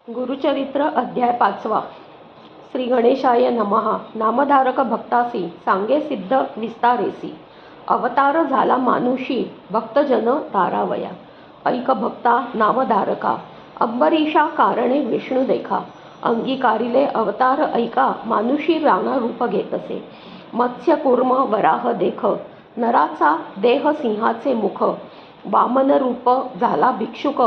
गुरुचरित्र अध्याय 5. श्री गणेशाय नमः. नामधारक भक्तासी सांगे सिद्ध विस्तारेसी. अवतार झाला मानुषी भक्तजन तारावया. ऐक भक्ता नामधारका अंबरीशा कारणे विष्णू देखा. अंगीकारिले अवतार ऐका मानुषी राणा रूप घेतसे. मत्स्य कूर्म वराह देख नराचा देह सिंहाचे मुख. वामन रूप झाला भिक्षुक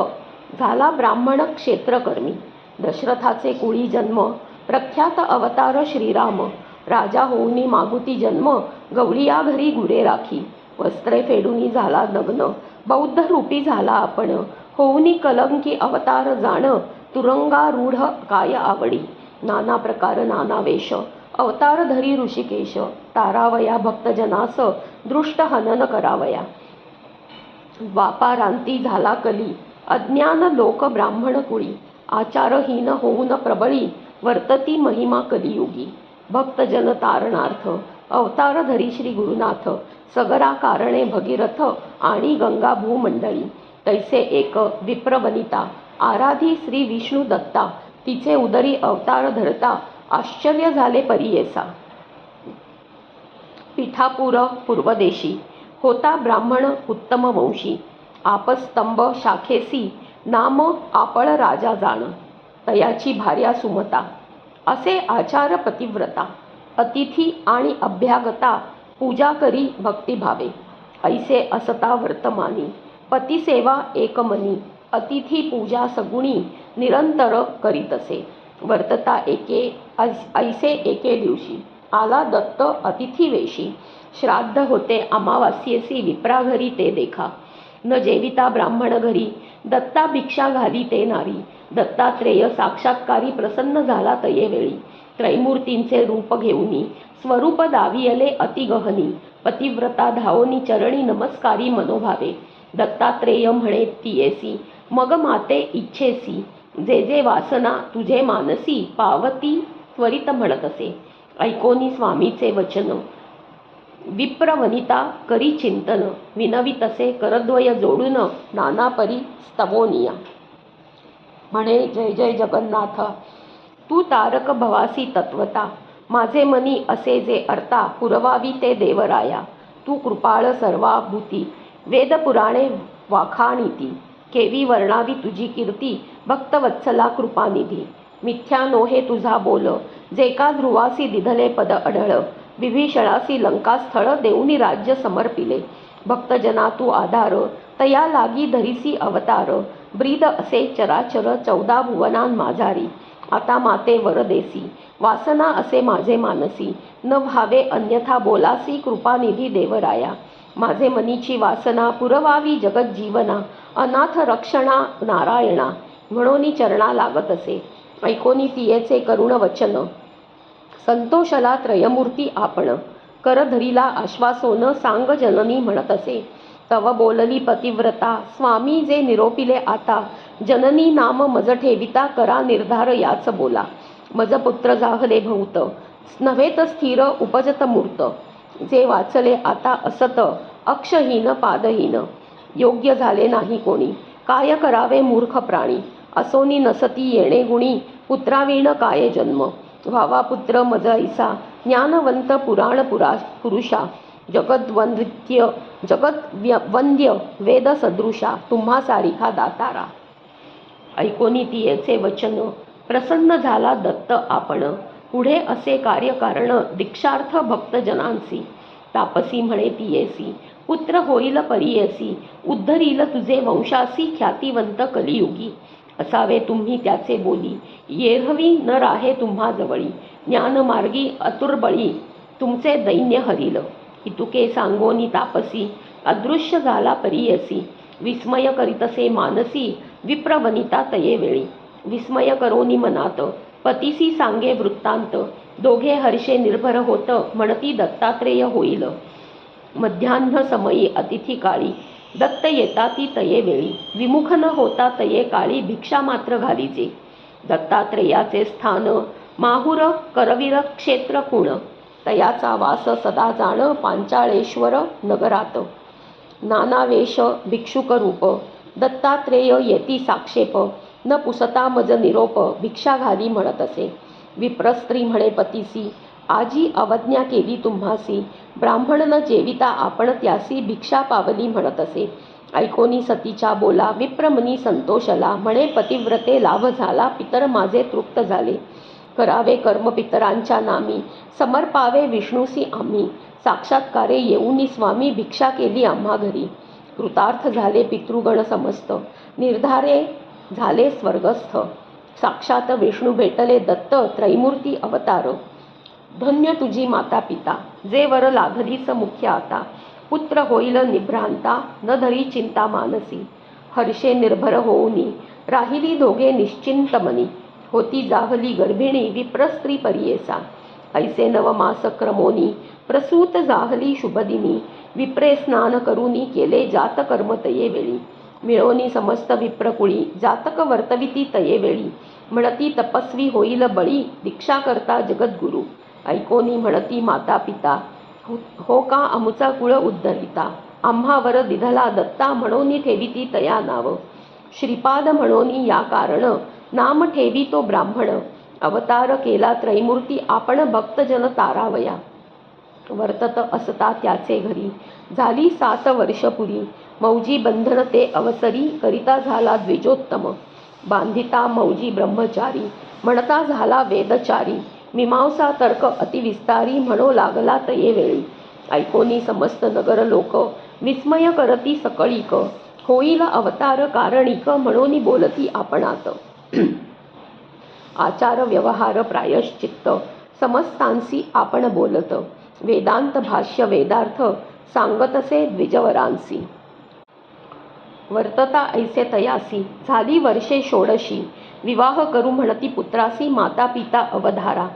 झाला ब्राह्मण क्षेत्रकर्मी. दशरथाचे कुळी जन्म प्रख्यात अवतार श्रीराम. राजा होऊनी मागुती जन्म गवळिया घरी गुरे राखी. वस्त्रे फेडूनी झाला नग्न बौद्ध रूपी झाला आपण. होऊनी कलंकी अवतार जाण तुरंगारूढ काय आवडी. नाना प्रकार नाना वेश अवतार धरी ऋषिकेश. तारावया भक्तजनास दृष्ट हनन करावया. वापारांती झाला कली अज्ञान लोक ब्राह्मण कुळी. आचारहीन होऊन प्रबळी वर्तती महिमा कलियुगी. भक्तजन तारणार्थ अवतार धरी श्री गुरुनाथ. सगरा कारणे भगीरथ आणि गंगा भूमंडळी. तैसे एक विप्रवनिता आराधी श्री विष्णू दत्ता. तिचे उदरी अवतार धरता आश्चर्य झाले परियेसा. पिठापूर पूर्वदेशी होता ब्राह्मण उत्तम वंशी. आपस्तंभ शाखेसी नाम आपण राजा जाण. तयाची भार्या सुमता असे आचार पतिव्रता. अतिथी आणि अभ्यागता पूजा करी भक्तिभावे. ऐसे असता वर्तमानी पतिसेवा एकमनी. अतिथी पूजा सगुणी निरंतर करीतसे. वर्तता ऐसे एके दिवशी आला दत्त अतिथी वेशी. श्राद्ध होते अमावास्येसी विप्रा घरी ते देखा. न जेविता ब्राह्मण घरी दत्ता भिक्षा घाली ते नारी. दत्तात्रेय साक्षात्कारी प्रसन्न झाला तये वेळी. त्रैमूर्तींचे रूप घेऊनी स्वरूप दावियले अतिगहनी. पतिव्रता धावोनी चरणी नमस्कारी मनोभावे. दत्तात्रेय म्हणे तियेसी मग माते इच्छेसी. जे जे वासना तुझे मानसी पावती त्वरित म्हणतसे. ऐकोनी स्वामीचे वचन विप्रवनिता करी चिंतन. विनवितसे करद्वय जोडून नाना परी स्तवोनिया. म्हणे जय जय जगन्नाथ तू तारक भवासी तत्वता. माझे मनी असे जे अर्था पुरवावी ते देवराया. तू कृपाळ सर्वाभूती वेद पुराणे वाखाणीती. केवी वर्णावी तुझी कीर्ती भक्तवत्सला कृपानिधी. मिथ्या नोहे तुझा बोल जे का ध्रुवासी दिधले पद अढळ. विभीषणासी लंकास्थळ देऊनी राज्य समर्पिले. भक्तजना तू आधार तया लागी धरिसी अवतार. ब्रीद असे चराचर 14 भुवनां माझारी. आता माते वरदेसी वासना असे माझे मानसी. न व्हावे अन्यथा बोलासी कृपानिधी देवराया. माझे मनीची वासना पुरवावी जगत जीवना. अनाथ रक्षणा नारायणा म्हणून चरणा लागत असे. ऐकोनी तियेचे करुण वचन संतोषला त्रयमूर्ती आपण. कर धरिला आश्वासोन सांग जननी म्हणत असे. तव बोलली पतिव्रता स्वामी जे निरोपिले आता. जननी नाम मज ठेविता करा निर्धार याच बोला. मज पुत्र जाहले भूत नव्हेत स्थिर उपजत मूर्त. जे वाचले आता असत अक्षहीन पादहीन. योग्य झाले नाही कोणी काय करावे मूर्ख प्राणी. असोनी नसती येणे गुणी पुत्रावीण काय जन्म. व्हावा पुत्र मज ऐसा ज्ञानवंत पुराण पुरुषा. जगद्वंद्य वेद सदृशा तुम्हा सारिखा दातारा. ऐकोनी तियेचे वचन प्रसन्न झाला दत्त आपण. पुढे असे कार्यकारण दीक्षार्थ भक्तजनांसी. तापसी म्हणे तियेसी पुत्र होईल परियसी. उद्धरील तुझे वंशासी ख्यातिवंत कलियुगी. असावे तुम्ही त्याचे बोली येरहवी न राहे तुम्हा जवळी. ज्ञानमार्गी अतुर्बळी तुमचे दैन्य हरिल. हितुके सांगोनी तापसी अदृश्य झाला परियसी. विस्मय करीतसे मानसी विप्रवनिता तये वेळी. विस्मय करोनी मनात पतीसी सांगे वृत्तांत. दोघे हर्षे निर्भर होत म्हणती दत्तात्रेय होईल. मध्यान्ह समयी अतिथी काळी दत्त येता ती तये वेळी. विमुख न होता तये काळी भिक्षा मात्र घालीजे. दत्तात्रेयाचे स्थान माहुर करवीर क्षेत्र कुण. तयाचा वास सदा जाण पांचाळेश्वर नगरात. नाना वेश भिक्षुक रूप दत्तात्रेय येती साक्षेप. न पुसता मज निरोप भिक्षा घाली म्हणत असे. विप्रस्त्री म्हणे पतीसी, आजी अवज्ञा केली तुम्हासी. ब्राह्मण न जेविता आपण त्यासी भिक्षा पावली म्हणत असे. ऐकोनी सतीच्या बोला विप्रमनी संतोषला. म्हणे पतिव्रते लाभ झाला पितर माझे तृप्त झाले. करावे कर्म पितरांच्या नामी समर्पावे विष्णूसी आम्ही. साक्षात्कारे येऊनी स्वामी भिक्षा केली आम्हा घरी. कृतार्थ झाले पितृगण समस्त निर्धारे झाले स्वर्गस्थ. साक्षात विष्णू भेटले दत्त त्रैमूर्ती अवतार. धन्य तुझी माता पिता जे वर लाभलीस मुख्य आता. पुत्र होईल निभ्रांता न धरी चिंता मानसी. हर्षे निर्भर होऊनी राहिली दोघे निश्चिंत मनी. होती जाहली गर्भिणी विप्रस्त्री परियेसा. ऐसे नवमास क्रमोनी प्रसूत जाहली शुभदिनी. विप्रे स्नान करूनी केले जात कर्म तये वेळी. मिळोनी समस्त विप्रकुळी जातक वर्तविती तये वेळी. म्हणती तपस्वी होईल बळी दीक्षा करता जगद्गुरु. ऐकोनी म्हणती माता पिता हो का आमुचा कुळ उद्धरिता. आम्हावर दिधला दत्ता म्हणोनी ठेविती तया नाव. श्रीपाद म्हणोनी या कारण नाम ठेवी तो ब्राह्मण. अवतार केला त्रैमूर्ती आपण भक्तजन तारावया. वर्तत असता त्याचे घरी झाली 7 वर्ष पुरी. मौजी बंधन ते अवसरी करिता झाला द्विजोत्तम. बांधिता मौजी ब्रह्मचारी म्हणता झाला वेदचारी. मीमांसा तर्क अतिविस्तारी म्हणो लागला तये वेळी. ऐकोनी समस्त नगर लोक विस्मय करती सकळीक. होईल अवतार कारणिक म्हणोनी बोलती आपणात. आचार व्यवहार प्रायश्चित्त समस्तांसी आपण बोलत. वेदांत भाष्य वेदार्थ सांगतसे द्विजवरांसी. वर्तता ऐसे तयासी झाली वर्षे 16. विवाह करू म्हणती पुत्रासी माता पिता अवधारा.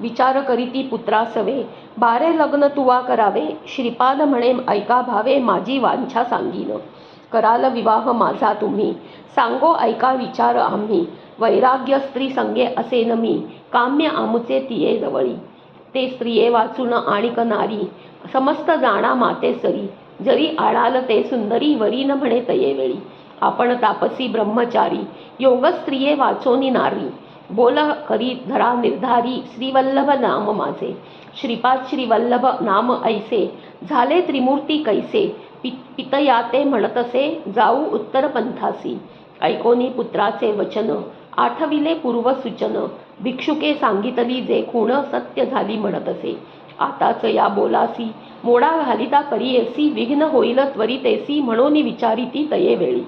विचार करीती पुत्रासवे 12 लग्न तुवा करावे. श्रीपाद म्हणे ऐका भावे माझी वांछा सांगीन. कराल विवाह माझा तुम्ही सांगो ऐका विचार आम्ही. वैराग्य स्त्री संगे असेन मी काम्य आमुचे तिये जवळी. ते स्त्रिये वाचून आणिक नारी समस्त जाणा माते सरी. जरी आणाल ते सुंदरी वरीन म्हणे तये वेळी. आपण तापसी ब्रह्मचारी योग स्त्रिये वाचोनी नारी. बोल करी धरा निर्धारी श्रीवल्लभ नाम माझे. श्रीपाद श्रीवल्लभ नाम ऐसे झाले त्रिमूर्ती कैसे. पितयाते म्हणतसे जाऊ उत्तर पंथासी. ऐकोनी पुत्राचे वचन आठविले पूर्व सूचन. भिक्षुके सांगितली जे खूण सत्य झाली म्हणतसे. आताच या बोलासी मोडा घालिता परियेसी. विघ्न होईल त्वरितेसी म्हणोनी विचारिती तये वेळी.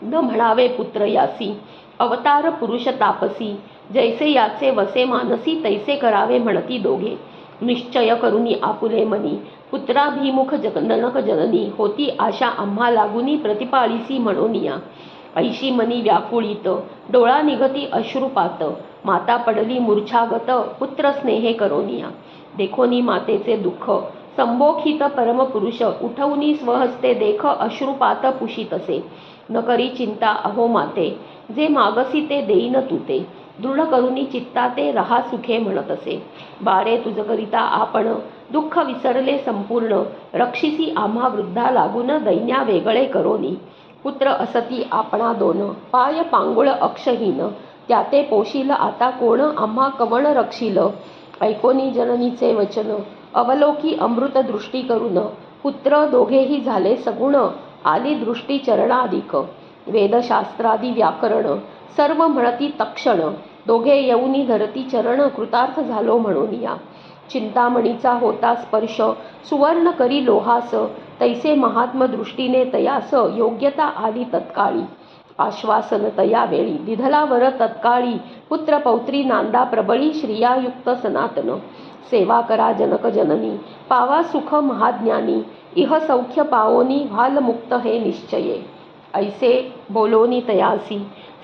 न म्हणावे पुत्र यासी अवतार पुरुष तापसी. जैसे याचे वसे मानसी तैसे करावे म्हणती दोघे. निश्चय करुनी आपुले मनी पुत्राभिमुख जनक जननी. होती आशा आम्हा लागुनी प्रतिपाळीसी म्हणोनिया. ऐशी मनी व्याकुळीत डोळा निघती अश्रुपात. माता पडली मूर्छागत पुत्र स्नेहे करोनिया. देखोनी मातेचे दुःख संबोखित परमपुरुष. उठवनी स्वहस्ते देख अश्रुपात पुशीतसे. न करी चिंता अहो माते जे मागसी ते देईन तुते. दृढ करुनी चित्ता ते रहा सुखे म्हणतसे. बाळे तुझ करिता आपण दुःख विसरले संपूर्ण. रक्षिसी आम्हा वृद्धा लागून दैन्या वेगळे करोनी. पुत्र असती आपणा दोन पाय पांगुळ अक्षहीन. त्याते पोशील आता कोण आम्हा कवण रक्षील. ऐकोनी जननीचे वचन अवलोकी अमृत दृष्टी करून. पुत्र दोघेही झाले सगुण आली दृष्टी चरणाधिक. वेदशास्त्रादी व्याकरण सर्व म्हणती तक्षण. दोघे येऊनी धरती चरण कृतार्थ झालो म्हणूनिया. चिंतामणीचा होता स्पर्श सुवर्ण करी लोहास. तैसे महात्म दृष्टीने तयास योग्यता आली तत्काळी. आश्वासन तया वेळी दिधलावर तत्काळी. पुत्र पौत्री नांदा प्रबळी श्रियायुक्त सनातन. सेवा करा जनक जननी पावा सुख महाज्ञानी. इह सौख्य पावोनी व्हाल मुक्त हे निश्चये. ऐसे बोलोनी तयासी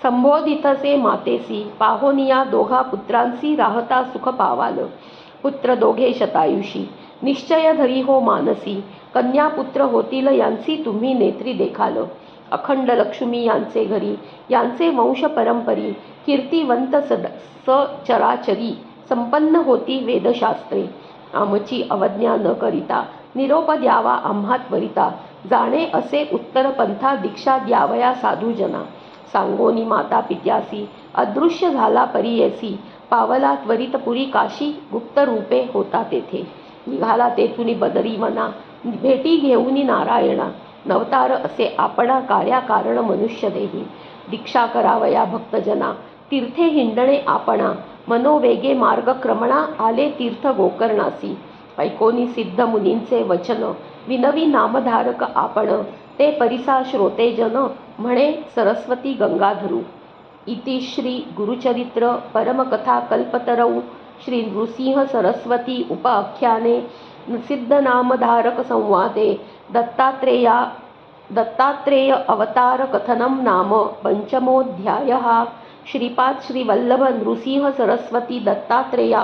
संबोधितसे मातेसी. पाहोनिया दोघा पुत्रांसी राहता सुख पावाल. पुत्र दोघे शतायुषी निश्चय धरी हो मानसी. कन्या पुत्र होतील यांची तुम्ही नेत्री देखाल. अखंड लक्ष्मी यांचे घरी यांचे वंश परंपरी. कीर्तिवंत सचराचरी संपन्न होती वेदशास्त्रे. आमची अवज्ञा न करिता निरोप द्यावा आम्हा त्वरिता. जाणे असे उत्तर पंथा दीक्षा द्यावया साधूजना. सांगोनी माता पित्यासी अदृश्य झाला परियसी पावला त्वरित पुरी काशी गुप्त रूपे होता तेथे निघाला तेथुनी बदरी मना भेटी घेऊनी नारायणा नवतार असे आपणा कार्या कारण मनुष्य देही दीक्षा करावया भक्तजना तीर्थे हिंडणे आपणा मनोवेगे मार्गक्रमणा आले तीर्थ गोकर्णासी ऐकोनी सिद्ध मुनींचे वचन विनवी नामधारक आपण ते परिसा श्रोतेजन म्हणे सरस्वती गंगाधरू इति श्री गुरुचरित्र परमकथा कल्पतरौ श्री नृसिंह सरस्वती उपाख्याने सिद्धनामधारक संवादे दत्तात्रेय अवतार कथनं नाम पंचमोऽध्यायः श्रीपाद श्रीवल्लभ नृसिंह सरस्वती दत्तात्रेया